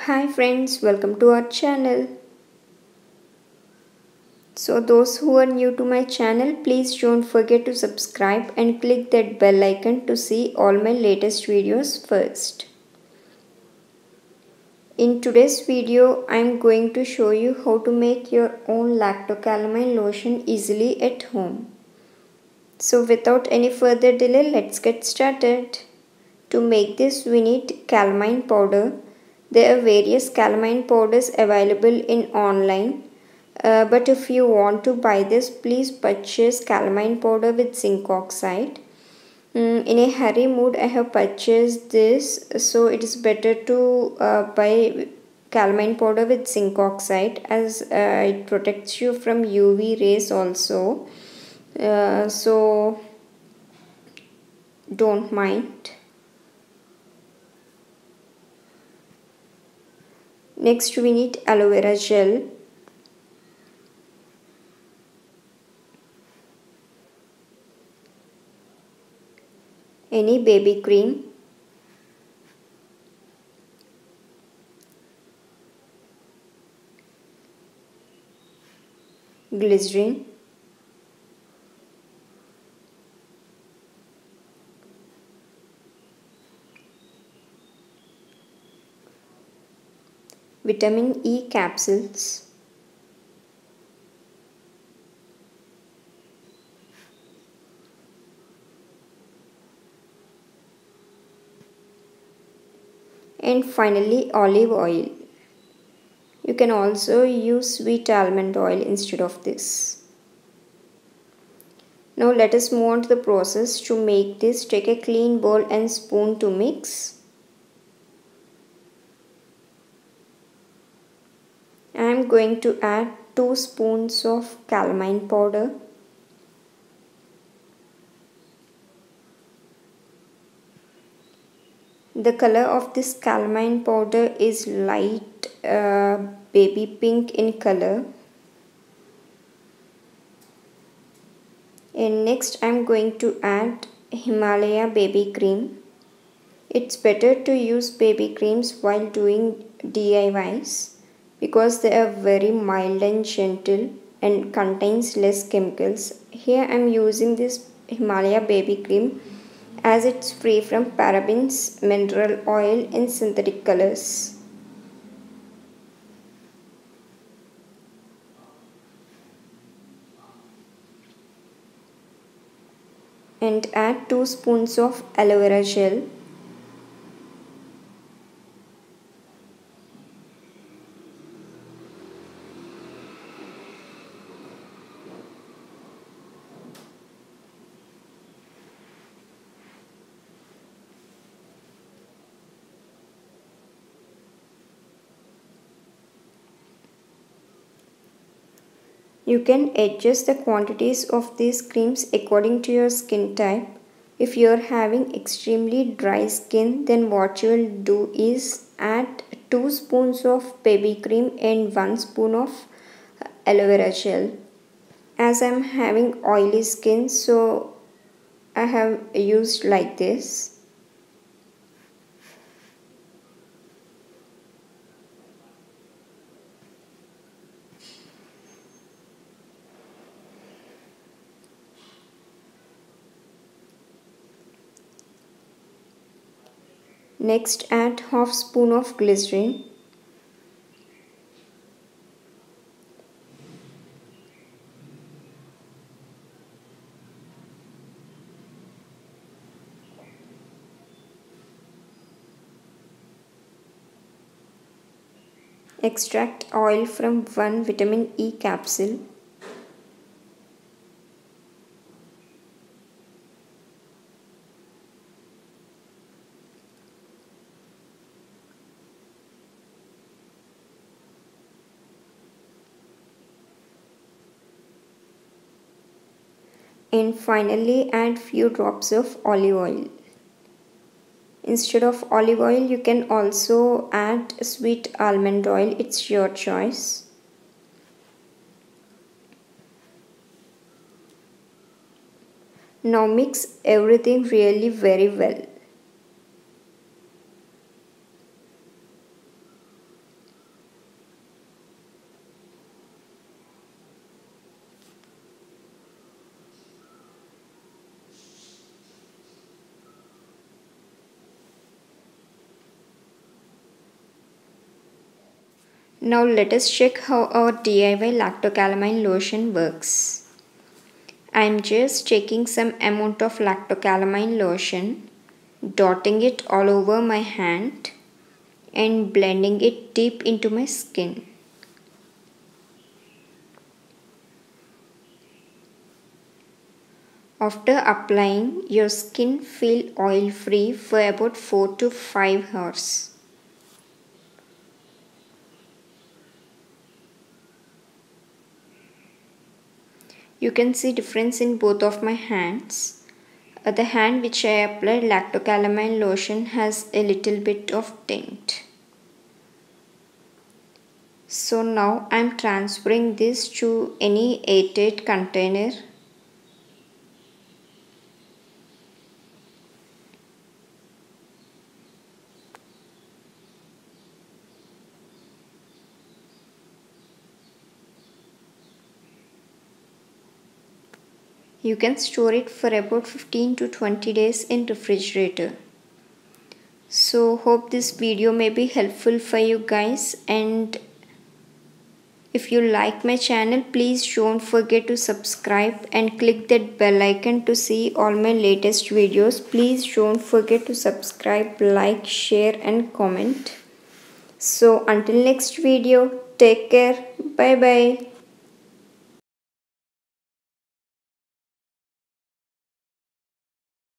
Hi friends, welcome to our channel. So those who are new to my channel, please don't forget to subscribe and click that bell icon to see all my latest videos first. In today's video, I am going to show you how to make your own lactocalamine lotion easily at home. So without any further delay, let's get started. To make this, we need calamine powder. There are various calamine powders available in online. But if you want to buy this, please purchase calamine powder with zinc oxide. In a hurry mood, I have purchased this, so it is better to buy calamine powder with zinc oxide as it protects you from UV rays also. So don't mind. Next, we need aloe vera gel. Any baby cream, glycerin, vitamin E capsules, and finally olive oil. You can also use sweet almond oil instead of this. Now let us move on to the process. To make this, take a clean bowl and spoon to mix. I am going to add 2 spoons of calamine powder. The color of this calamine powder is light baby pink in color. And next I am going to add Himalaya baby cream. It's better to use baby creams while doing DIYs because they are very mild and gentle and contains less chemicals. Here I am using this Himalaya baby cream as it's free from parabens, mineral oil and synthetic colors. And add 2 spoons of aloe vera gel. You can adjust the quantities of these creams according to your skin type. If you are having extremely dry skin, then what you will do is add 2 spoons of baby cream and 1 spoon of aloe vera gel. As I am having oily skin, so I have used like this. Next, add half spoon of glycerin. Extract oil from 1 vitamin E capsule. And finally add few drops of olive oil. Instead of olive oil, you can also add sweet almond oil. It's your choice. Now mix everything really very well. Now let us check how our DIY lactocalamine lotion works. I am just taking some amount of lactocalamine lotion, dotting it all over my hand and blending it deep into my skin. After applying, your skin feel oil free for about 4 to 5 hours. You can see difference in both of my hands. The hand which I applied lactocalamine lotion has a little bit of tint. So now I am transferring this to any airtight container. You can store it for about 15 to 20 days in refrigerator. So hope this video may be helpful for you guys, and if you like my channel, please don't forget to subscribe and click that bell icon to see all my latest videos. Please don't forget to subscribe, like, share and comment. So until next video, take care. Bye bye.